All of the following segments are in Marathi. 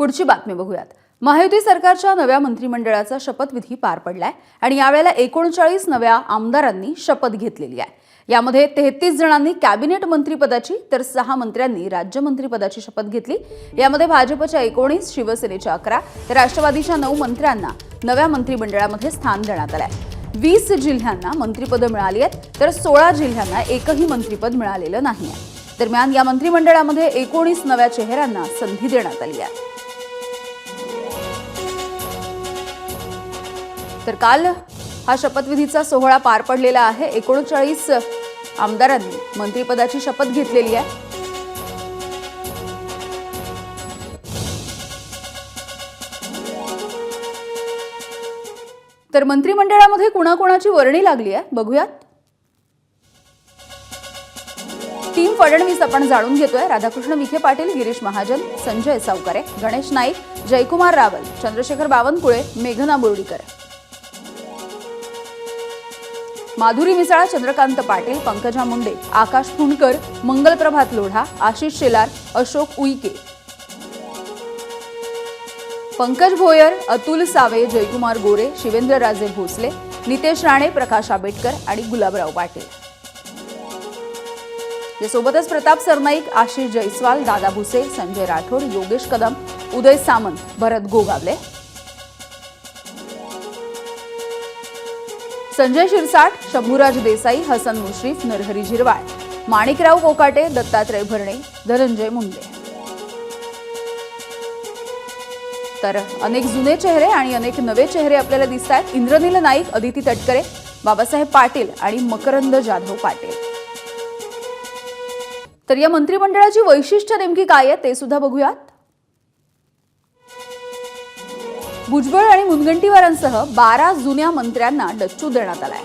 पुढची बातमी बघूयात। महायुती सरकारच्या नव्या मंत्रिमंडळाचा शपथविधी पार पडलाय आणि यावेळेला 39 नव्या आमदारांनी शपथ घेतलेली आहे। यामध्ये 33 जणांनी कॅबिनेट मंत्रिपदाची तर 6 मंत्र्यांनी राज्यमंत्रीपदाची शपथ घेतली। यामध्ये भाजपच्या 19, शिवसेनेच्या 11 तर राष्ट्रवादीच्या 9 मंत्र्यांना नव्या मंत्रिमंडळामध्ये स्थान देण्यात आलंय। 20 जिल्ह्यांना मंत्रिपद मिळाली आहेत तर 16 जिल्ह्यांना एकही मंत्रिपद मिळालेलं नाहीये। दरम्यान या मंत्रिमंडळामध्ये 19 नव्या चेहऱ्यांना संधी देण्यात आली आहे। तर काल हा शपथविधीचा सोहळा पार पडलेला आहे। 39 आमदारांनी मंत्रिपदाची शपथ घेतलेली आहे। तर मंत्रिमंडळामध्ये कुणाकुणाची वर्णी लागली आहे बघूयात। टीम फडणवीस आपण जाणून घेतोय। राधाकृष्ण विखे पाटील, गिरीश महाजन, संजय सावकारे, गणेश नाईक, जयकुमार रावल, चंद्रशेखर बावनकुळे, मेघना बोर्डीकर, माधुरी मिसाळ, चंद्रकांत पाटील, पंकजा मुंडे, आकाश फुंडकर, मंगलप्रभात लोढा, आशिष शेलार, अशोक उईके, पंकज भोयर, अतुल सावे, जयकुमार गोरे, शिवेंद्रराजे भोसले, नितेश राणे, प्रकाश आंबेडकर आणि गुलाबराव पाटील। यासोबतच प्रताप सरनाईक, आशिष जयस्वाल, दादा भुसे, संजय राठोड, योगेश कदम, उदय सामंत, भरत गोगावले, संजय शिरसाट, शंभूराज देसाई, हसन मुश्रीफ, नरहरी झिरवाळ, माणिकराव कोकाटे, दत्तात्रय भरणे, धनंजय मुंडे। तर अनेक जुने चेहरे आणि अनेक नवे चेहरे आपल्याला दिसत आहेत। इंद्रनील नाईक, अदिती तटकरे, बाबासाहेब पाटील आणि मकरंद जाधव पाटील। तर या मंत्रिमंडळाची वैशिष्ट्य नेमकी काय आहे ते सुद्धा बघूयात। भुजबळ आणि मुनगंटीवारांसह 12 जुन्या मंत्र्यांना डच्चू देण्यात आलाय।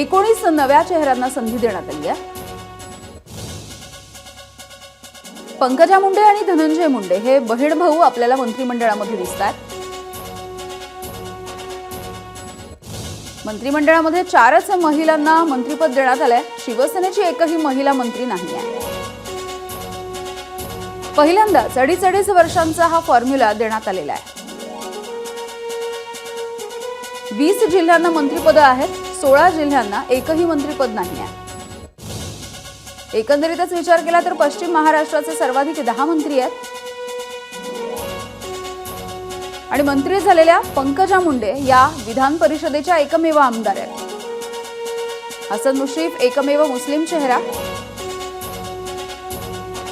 19 नव्या चेहऱ्यांना संधी देण्यात आली आहे। पंकजा मुंडे आणि धनंजय मुंडे हे बहीण भाऊ आपल्याला मंत्रिमंडळामध्ये दिसतात। मंत्रिमंडळामध्ये 4च महिलांना मंत्रिपद देण्यात आलंय। शिवसेनेची एकही महिला मंत्री नाही आहे। पहिल्यांदाच 2.5 वर्षांचा हा फॉर्म्युला देण्यात आलेला आहे। 20 जिल्ह्यांना मंत्रिपद आहेत, 16 जिल्ह्यांना एकही मंत्रिपद नाही आहे। एकंदरीतच विचार केला तर पश्चिम महाराष्ट्राचे सर्वाधिक 10 मंत्री आहेत आणि मंत्री झालेल्या पंकजा मुंडे या विधान परिषदेच्या एकमेव आमदार आहेत। हसन मुश्रीफ एकमेव मुस्लिम चेहरा।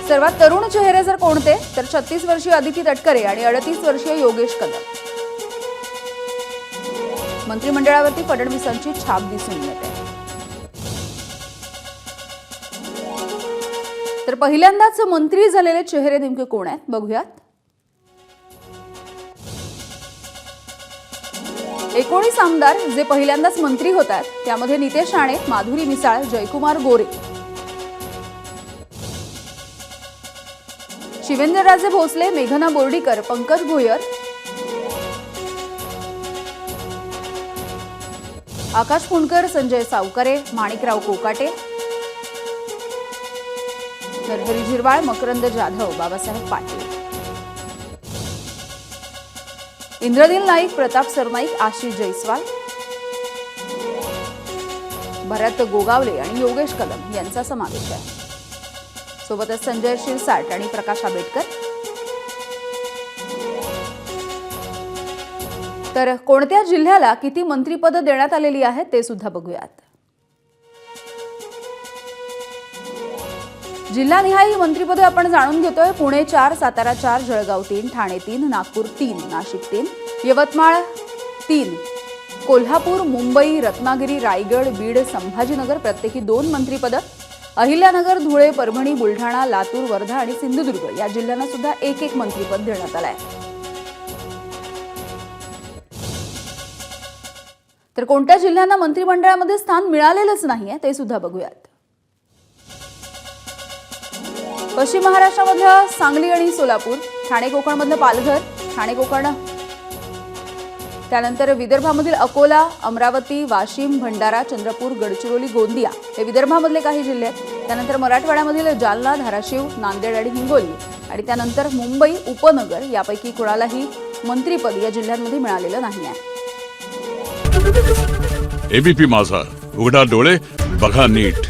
सर्वात तरुण चेहरे जर कोणते तर 36 वर्षीय अदिती तटकरे आणि 38 वर्षीय योगेश कदम। मंत्रिमंडळावरती फडणवीसांची छाप दिसून येते। तर पहिल्यांदाच मंत्री झालेले चेहरे नेमके कोण आहेत बघूयात। 19 आमदार जे पहिल्यांदाच मंत्री होतात त्यामध्ये नितेश राणे, माधुरी मिसाळ, जयकुमार गोरे, शिवेंद्रराजे भोसले, मेघना बोर्डीकर, पंकज भोयर, आकाश फुंडकर, संजय सावकारे, माणिकराव कोकाटे, नरहरी झिरवाळ, मकरंद जाधव, बाबासाहेब पाटील, इंद्रनील नाईक, प्रताप सरनाईक, आशिष जयस्वाल, भरत गोगावले आणि योगेश कदम यांचा समावेश आहे। सोबतच संजय शिरसाट आणि प्रकाश आंबेडकर। तर कोणत्या जिल्ह्याला किती मंत्रिपद देण्यात आलेली आहेत ते सुद्धा बघूयात। जिल्हानिहाय मंत्रिपदे आपण जाणून घेतोय। पुणे 4, सातारा 4, जळगाव 3, ठाणे 3, नागपूर 3, नाशिक 3, यवतमाळ 3, कोल्हापूर, मुंबई, रत्नागिरी, रायगड, बीड, संभाजीनगर प्रत्येकी 2 मंत्रिपद, अहिल्यानगर, धुळे, परभणी, बुलढाणा, लातूर, वर्धा आणि सिंधुदुर्ग या जिल्ह्यांना सुद्धा एक मंत्रिपद देण्यात आलंय। तर कोणत्या जिल्ह्यांना मंत्रिमंडळामध्ये स्थान मिळालेलंच नाहीये ते सुद्धा बघूयात। पश्चिम महाराष्ट्रामधल्या सांगली आणि सोलापूर, ठाणे कोकणमधलं पालघर, ठाणे कोकण, त्यानंतर विदर्भामधील अकोला, अमरावती, वाशिम, भंडारा, चंद्रपूर, गडचिरोली, गोंदिया हे विदर्भामधले काही जिल्हे आहेत। त्यानंतर मराठवाड्यामधील जालना, धाराशिव, नांदेड आणि हिंगोली आणि त्यानंतर मुंबई उपनगर यापैकी कुणालाही मंत्रीपद या जिल्ह्यांमध्ये मिळालेलं नाही आहे. एबीपी माझा, उघडा डोळे बघा नीट.